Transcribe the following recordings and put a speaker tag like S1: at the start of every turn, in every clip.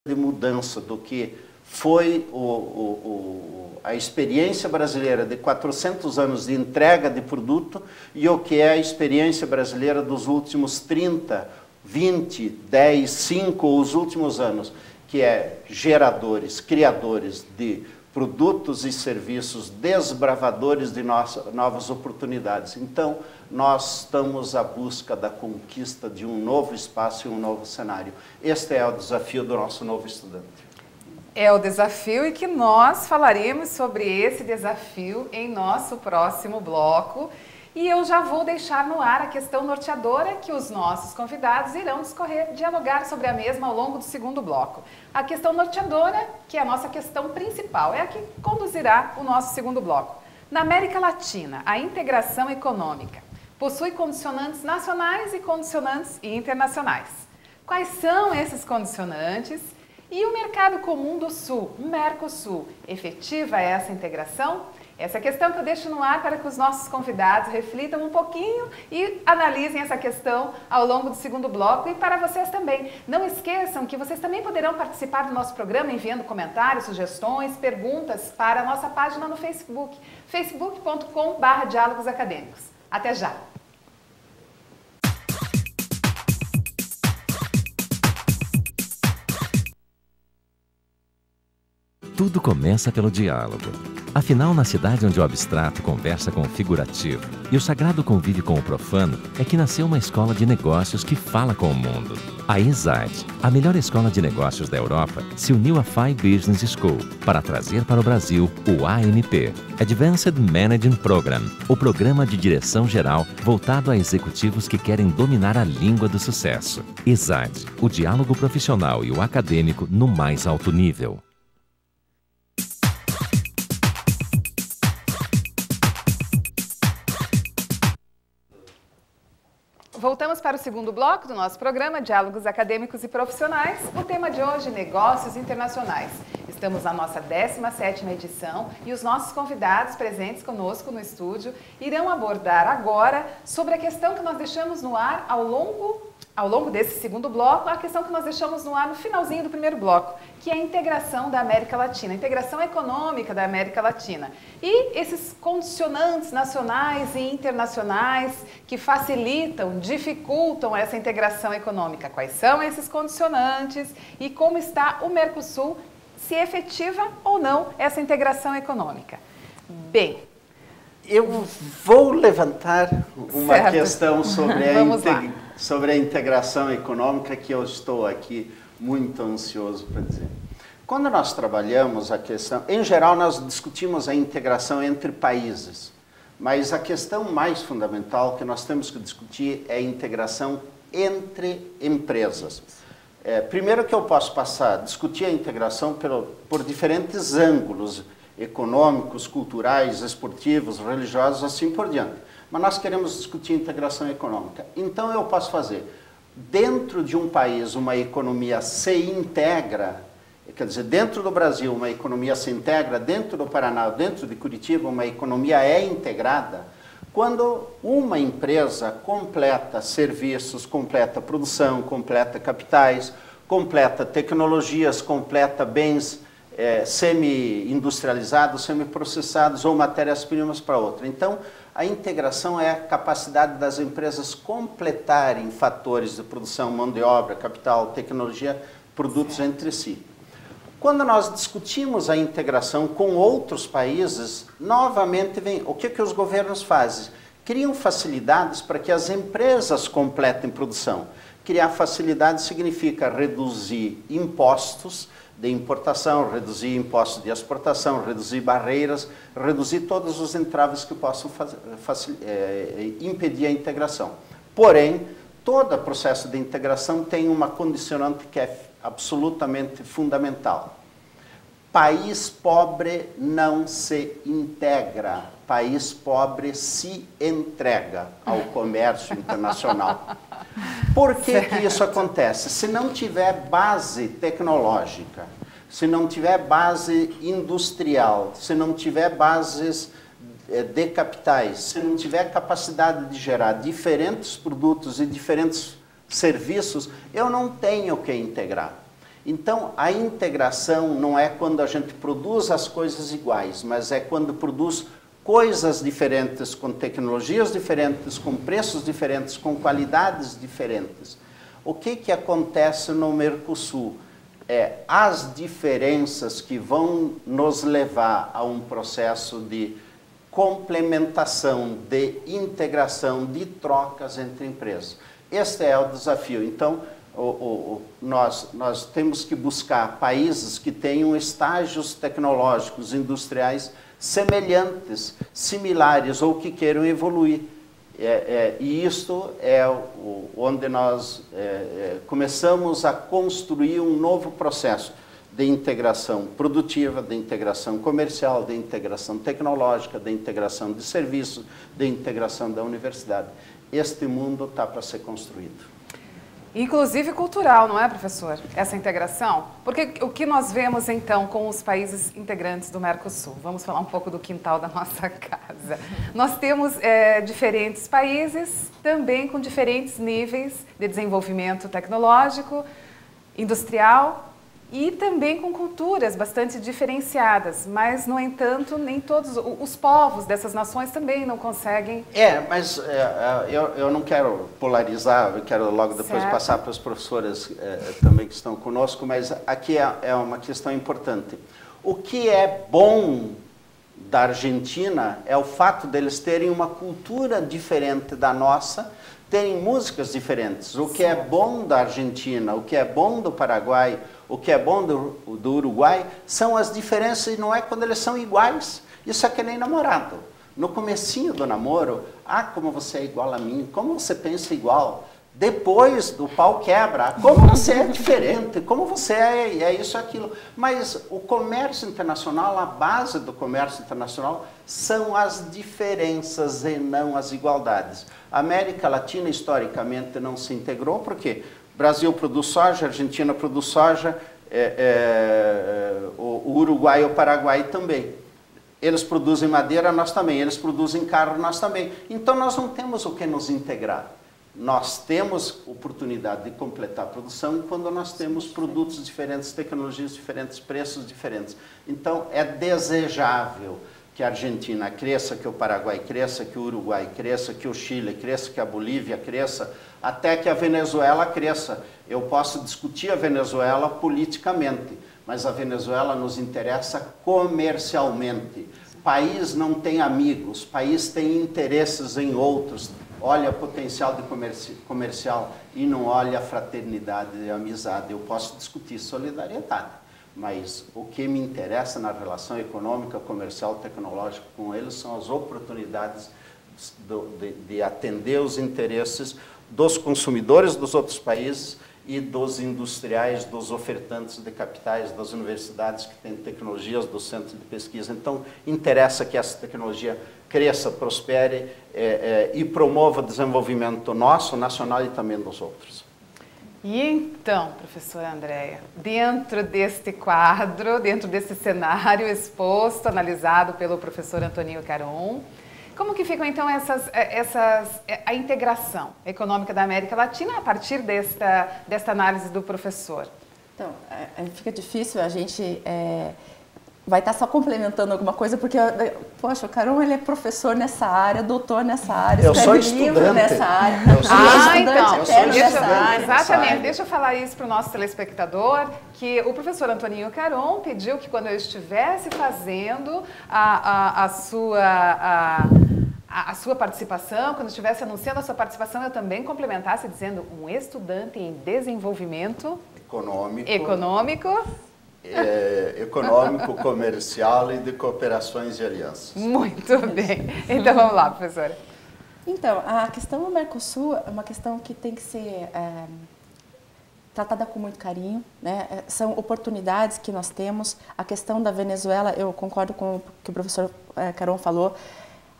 S1: de mudança do que foi a experiência brasileira de 400 anos de entrega de produto e o que é a experiência brasileira dos últimos 30, 20, 10, 5 ou os últimos anos, que é geradores, criadores de produtos e serviços, desbravadores de novas oportunidades. Então, nós estamos à busca da conquista de um novo espaço e um novo cenário. Este é o desafio do nosso novo estudante.
S2: É o desafio e que nós falaremos sobre esse desafio em nosso próximo bloco. E eu já vou deixar no ar a questão norteadora que os nossos convidados irão discorrer, dialogar sobre a mesma ao longo do segundo bloco. A questão norteadora, que é a nossa questão principal, é a que conduzirá o nosso segundo bloco. Na América Latina, a integração econômica possui condicionantes nacionais e condicionantes internacionais. Quais são esses condicionantes? E o Mercado Comum do Sul, o Mercosul, efetiva essa integração? Essa é a questão que eu deixo no ar para que os nossos convidados reflitam um pouquinho e analisem essa questão ao longo do segundo bloco e para vocês também. Não esqueçam que vocês também poderão participar do nosso programa enviando comentários, sugestões, perguntas para a nossa página no Facebook, facebook.com/diálogos acadêmicos. Até já!
S3: Tudo começa pelo diálogo. Afinal, na cidade onde o abstrato conversa com o figurativo e o sagrado convive com o profano, é que nasceu uma escola de negócios que fala com o mundo. A ESAD, a melhor escola de negócios da Europa, se uniu à FI Business School para trazer para o Brasil o AMP, Advanced Managing Program, o programa de direção geral voltado a executivos que querem dominar a língua do sucesso. ESAD, o diálogo profissional e o acadêmico no mais alto nível.
S2: Voltamos para o segundo bloco do nosso programa, Diálogos Acadêmicos e Profissionais. O tema de hoje, negócios internacionais. Estamos na nossa 17ª edição e os nossos convidados presentes conosco no estúdio irão abordar agora sobre a questão que nós deixamos no ar ao longo desse segundo bloco, a questão que nós deixamos no ar no finalzinho do primeiro bloco, que é a integração da América Latina, a integração econômica da América Latina. E esses condicionantes nacionais e internacionais que facilitam, dificultam essa integração econômica. Quais são esses condicionantes e como está o Mercosul, se efetiva ou não essa integração econômica? Bem,
S1: eu vou levantar uma questão sobre a integração econômica que eu estou aqui muito ansioso para dizer. Quando nós trabalhamos a questão, em geral nós discutimos a integração entre países, mas a questão mais fundamental que nós temos que discutir é a integração entre empresas. Primeiro que eu posso discutir a integração por diferentes ângulos, econômicos, culturais, esportivos, religiosos, assim por diante. Mas nós queremos discutir integração econômica. Então eu posso fazer, dentro de um país, uma economia se integra, quer dizer, dentro do Brasil uma economia se integra, dentro do Paraná, dentro de Curitiba uma economia é integrada, quando uma empresa completa serviços, completa produção, completa capitais, completa tecnologias, completa bens semi-industrializados, semi-processados ou matérias-primas para outra. Então, a integração é a capacidade das empresas completarem fatores de produção, mão de obra, capital, tecnologia, produtos entre si. Quando nós discutimos a integração com outros países, novamente vem o que os governos fazem? Criam facilidades para que as empresas completem produção. Criar facilidades significa reduzir impostos de importação, reduzir impostos de exportação, reduzir barreiras, reduzir todos os entraves que possam impedir a integração. Porém, todo processo de integração tem uma condicionante que é absolutamente fundamental. País pobre não se integra, país pobre se entrega ao comércio internacional. Por que isso acontece? Se não tiver base tecnológica, se não tiver base industrial, se não tiver bases de capitais, se não tiver capacidade de gerar diferentes produtos e diferentes serviços, eu não tenho que integrar. Então, a integração não é quando a gente produz as coisas iguais, mas é quando produz coisas diferentes, com tecnologias diferentes, com preços diferentes, com qualidades diferentes. O que acontece no Mercosul? As diferenças que vão nos levar a um processo de complementação, de integração, de trocas entre empresas. Este é o desafio. Então, nós temos que buscar países que tenham estágios tecnológicos, industriais semelhantes, similares ou que queiram evoluir. E isto é onde nós começamos a construir um novo processo de integração produtiva, de integração comercial, de integração tecnológica, de integração de serviços, de integração da universidade. Este mundo está para ser construído.
S2: Inclusive cultural, não é, professor? Essa integração? Porque o que nós vemos, então, com os países integrantes do Mercosul? Vamos falar um pouco do quintal da nossa casa. Nós temos diferentes países, também com diferentes níveis de desenvolvimento tecnológico, industrial, e também com culturas bastante diferenciadas, mas, no entanto, nem todos os povos dessas nações também não conseguem...
S1: Mas eu não quero polarizar, eu quero logo depois passar para as professoras também que estão conosco, mas aqui é uma questão importante. O que é bom da Argentina é o fato deles terem uma cultura diferente da nossa, terem músicas diferentes. O que é bom da Argentina, o que é bom do Paraguai, o que é bom do Uruguai, são as diferenças, e não é quando eles são iguais. Isso é que nem namorado. No comecinho do namoro, como você é igual a mim, como você pensa igual. Depois do pau quebra, como você é diferente, como você é isso e aquilo. Mas o comércio internacional, a base do comércio internacional, são as diferenças e não as igualdades. A América Latina, historicamente, não se integrou, porque o Brasil produz soja, a Argentina produz soja, o Uruguai e o Paraguai também. Eles produzem madeira, nós também. Eles produzem carro, nós também. Então, nós não temos o que nos integrar. Nós temos oportunidade de completar a produção quando nós temos produtos diferentes, tecnologias diferentes, preços diferentes. Então, é desejável que a Argentina cresça, que o Paraguai cresça, que o Uruguai cresça, que o Chile cresça, que a Bolívia cresça, até que a Venezuela cresça. Eu posso discutir a Venezuela politicamente, mas a Venezuela nos interessa comercialmente. País não tem amigos, país tem interesses em outros. Olha o potencial de comercial e não olha a fraternidade e a amizade. Eu posso discutir solidariedade, mas o que me interessa na relação econômica, comercial, tecnológica com eles são as oportunidades de atender os interesses dos consumidores dos outros países e dos industriais, dos ofertantes de capitais, das universidades que têm tecnologias, dos centros de pesquisa. Então, interessa que essa tecnologia cresça, prospere e promova o desenvolvimento nosso, nacional e também dos outros.
S2: E então, professora Andréia, dentro deste quadro, dentro desse cenário exposto, analisado pelo professor Antoninho Caron, como que ficam, então, a integração econômica da América Latina a partir desta análise do professor?
S4: Então, fica difícil, a gente vai estar só complementando alguma coisa, porque, poxa, o Caron, ele é professor nessa área, doutor nessa área, escreve livro nessa área.
S1: Eu sou estudante
S4: nessa área.
S2: Exatamente. Deixa eu falar isso para o nosso telespectador, que o professor Antoninho Caron pediu que quando eu estivesse fazendo a sua participação, quando eu estivesse anunciando a sua participação, eu também complementasse dizendo um estudante em desenvolvimento econômico,
S1: comercial e de cooperações e alianças.
S2: Muito bem. Então, vamos lá, professora.
S4: Então, a questão do Mercosul é uma questão que tem que ser tratada com muito carinho, né? São oportunidades que nós temos. A questão da Venezuela, eu concordo com o que o professor Caron falou.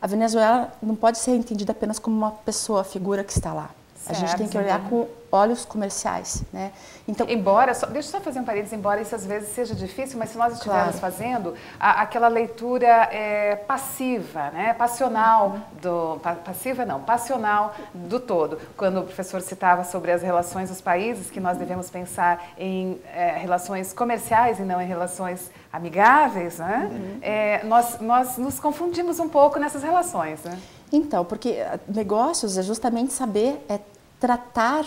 S4: A Venezuela não pode ser entendida apenas como uma pessoa, figura que está lá. A gente tem que olhar com olhos comerciais, né?
S2: Então, deixa eu só fazer um parênteses, embora isso às vezes seja difícil, mas se nós estivermos fazendo aquela leitura passiva, né? Passional, passional do todo. Quando o professor citava sobre as relações dos países, que nós devemos pensar em relações comerciais e não em relações amigáveis, né? Nós nos confundimos um pouco nessas relações, né?
S4: Então, porque negócios é justamente saber tratar,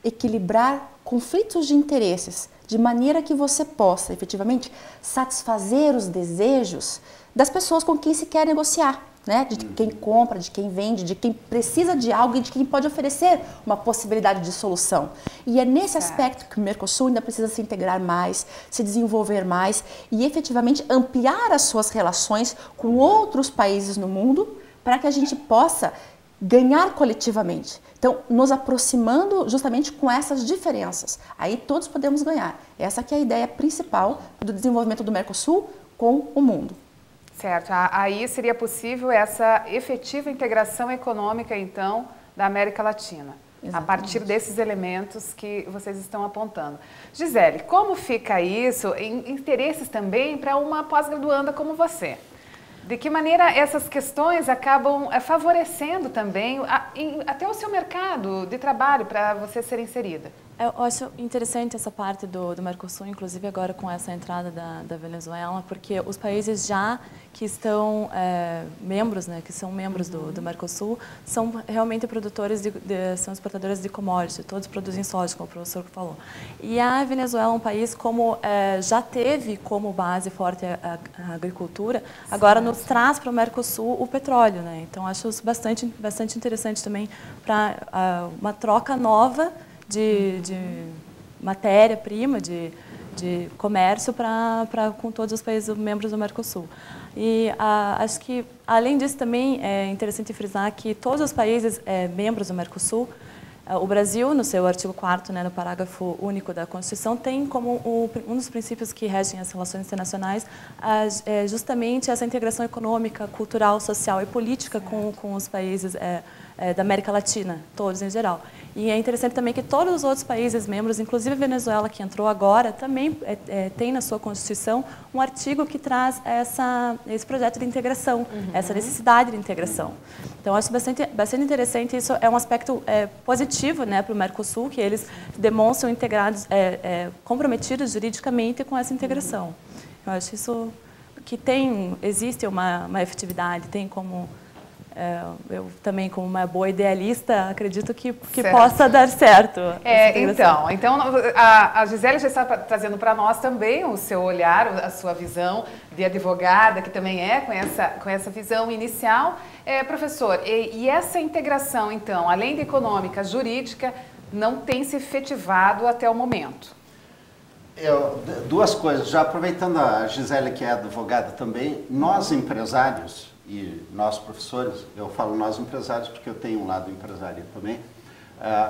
S4: equilibrar conflitos de interesses, de maneira que você possa, efetivamente, satisfazer os desejos das pessoas com quem se quer negociar, né? De quem compra, de quem vende, de quem precisa de algo e de quem pode oferecer uma possibilidade de solução. E é nesse aspecto que o Mercosul ainda precisa se integrar mais, se desenvolver mais e efetivamente ampliar as suas relações com outros países no mundo, para que a gente possa ganhar coletivamente. Então, nos aproximando justamente com essas diferenças. Aí todos podemos ganhar. Essa que é a ideia principal do desenvolvimento do Mercosul com o mundo.
S2: Certo. Aí seria possível essa efetiva integração econômica, então, da América Latina. Exatamente. A partir desses elementos que vocês estão apontando. Gisele, como fica isso em interesses também para uma pós-graduanda como você? De que maneira essas questões acabam favorecendo também até o seu mercado de trabalho para você ser inserida?
S5: Eu acho interessante essa parte do Mercosul, inclusive agora com essa entrada da Venezuela, porque os países já que estão membros, né, que são membros do Mercosul, são realmente produtores, são exportadores de commodities, todos produzem soja, como o professor falou. E a Venezuela é um país como já teve como base forte a agricultura, agora nos traz para o Mercosul o petróleo, né? Então acho isso bastante interessante também para uma troca nova de matéria-prima, de comércio com todos os países membros do Mercosul. E acho que, além disso, também é interessante frisar que todos os países membros do Mercosul, o Brasil, no seu artigo 4º, né, no parágrafo único da Constituição, tem como um dos princípios que regem as relações internacionais justamente essa integração econômica, cultural, social e política com os países da América Latina, todos em geral. E é interessante também que todos os outros países membros, inclusive a Venezuela, que entrou agora, também tem na sua Constituição um artigo que traz esse projeto de integração, essa necessidade de integração. Então, acho bastante interessante, isso é um aspecto positivo, né, para o Mercosul, que eles demonstram integrados, comprometidos juridicamente com essa integração. Eu acho isso que existe uma efetividade, tem como... eu também, como uma boa idealista, acredito que possa dar certo.
S2: Então a Gisele já está trazendo para nós também o seu olhar, a sua visão de advogada, que também com essa visão inicial. Professor, e essa integração, então, além de econômica, jurídica, não tem se efetivado até o momento?
S1: Duas coisas. Já aproveitando a Gisele, que é advogada também, nós empresários... e nós professores, eu falo nós empresários porque eu tenho um lado empresário também,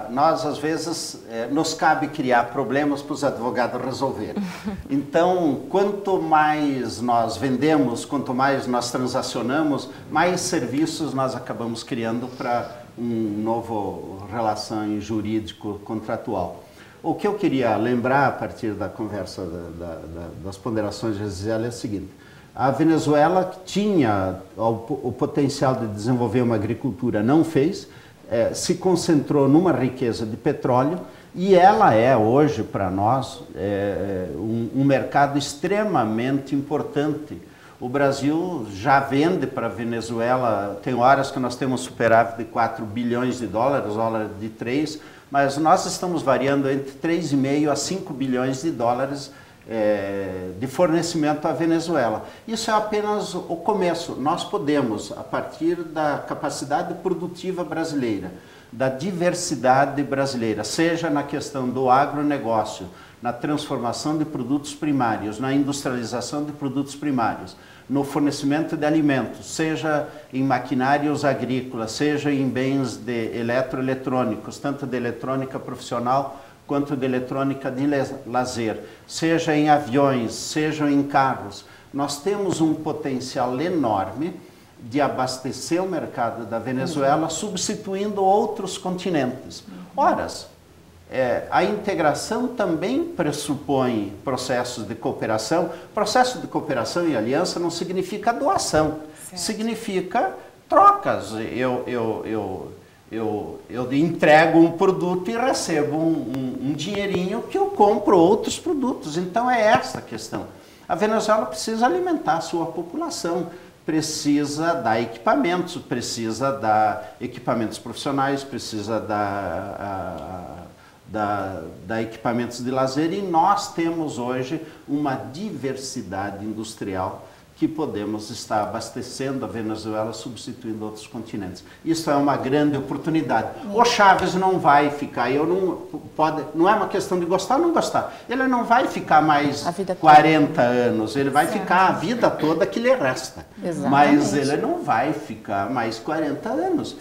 S1: nós às vezes nos cabe criar problemas para os advogados resolverem. Então, quanto mais nós vendemos, quanto mais nós transacionamos, mais serviços nós acabamos criando para um novo relação jurídico contratual. O que eu queria lembrar a partir da conversa das ponderações de Gisele é o seguinte: a Venezuela tinha o potencial de desenvolver uma agricultura, não fez, se concentrou numa riqueza de petróleo e ela é hoje para nós um mercado extremamente importante. O Brasil já vende para a Venezuela, tem horas que nós temos superávit de 4 bilhões de dólares, dólar de 3, mas nós estamos variando entre 3,5 a 5 bilhões de dólares de fornecimento à Venezuela. Isso é apenas o começo. Nós podemos, a partir da capacidade produtiva brasileira, da diversidade brasileira, seja na questão do agronegócio, na transformação de produtos primários, na industrialização de produtos primários, no fornecimento de alimentos, seja em maquinários agrícolas, seja em bens de eletroeletrônicos, tanto de eletrônica profissional quanto de eletrônica de lazer, seja em aviões, seja em carros. Nós temos um potencial enorme de abastecer o mercado da Venezuela, substituindo outros continentes. Ora, a integração também pressupõe processos de cooperação. Processo de cooperação e aliança não significa doação, significa trocas. Eu entrego um produto e recebo um dinheirinho que eu compro outros produtos. Então é essa a questão. A Venezuela precisa alimentar a sua população, precisa dar equipamentos, precisa dar equipamentos profissionais, precisa dar equipamentos de lazer, e nós temos hoje uma diversidade industrial que podemos estar abastecendo a Venezuela, substituindo outros continentes. Isso é uma grande oportunidade. O Chávez não vai ficar, não é uma questão de gostar ou não gostar, ele não vai ficar mais 40 anos, ele vai ficar a vida toda que lhe resta.
S4: Exatamente.
S1: Mas ele não vai ficar mais 40 anos.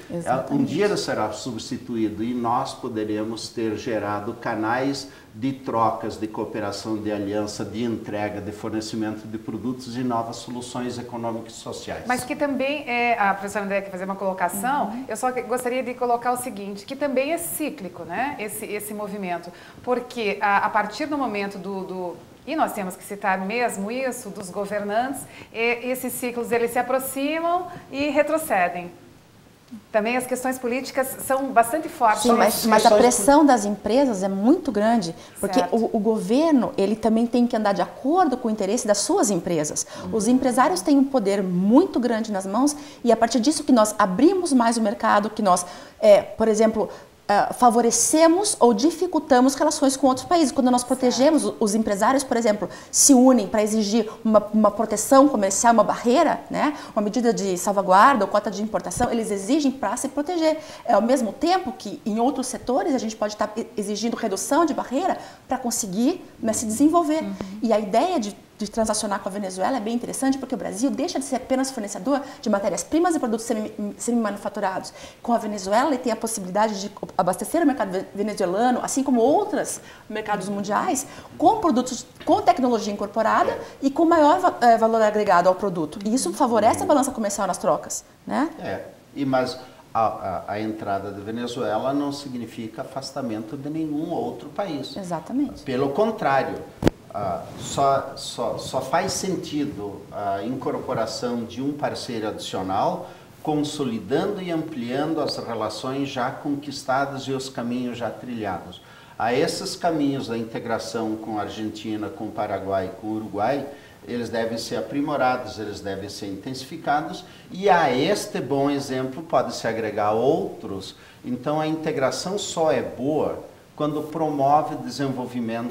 S1: Um dia ele será substituído e nós poderemos ter gerado canais de trocas, de cooperação, de aliança, de entrega, de fornecimento de produtos e novas soluções econômicas e sociais.
S2: Mas que também a professora Andréa quer fazer uma colocação, eu só gostaria de colocar o seguinte, que também é cíclico, né, esse movimento, porque a partir do momento e nós temos que citar mesmo isso, dos governantes, esses ciclos eles se aproximam e retrocedem. Também as questões políticas são bastante fortes.
S4: Sim, mas a pressão das empresas é muito grande, porque o governo ele também tem que andar de acordo com o interesse das suas empresas. Os empresários têm um poder muito grande nas mãos e a partir disso que nós abrimos mais o mercado, que nós, por exemplo, favorecemos ou dificultamos relações com outros países. Quando nós protegemos, os empresários, por exemplo, se unem para exigir uma proteção comercial, uma barreira, né, uma medida de salvaguarda ou cota de importação, eles exigem para se proteger. Ao mesmo tempo que em outros setores a gente pode estar exigindo redução de barreira para conseguir, né, se desenvolver. E a ideia de transacionar com a Venezuela é bem interessante porque o Brasil deixa de ser apenas fornecedor de matérias-primas e produtos semi-manufaturados. Com a Venezuela ele tem a possibilidade de abastecer o mercado venezuelano, assim como outros mercados mundiais, com produtos com tecnologia incorporada e com maior valor agregado ao produto. E isso favorece a balança comercial nas trocas, né?
S1: Mas a entrada da Venezuela não significa afastamento de nenhum outro país.
S4: Exatamente.
S1: Pelo contrário, só faz sentido a incorporação de um parceiro adicional, consolidando e ampliando as relações já conquistadas e os caminhos já trilhados. A esses caminhos da integração com a Argentina, com o Paraguai e com o Uruguai, eles devem ser aprimorados, eles devem ser intensificados, e a este bom exemplo pode-se agregar outros. Então a integração só é boa quando promove desenvolvimento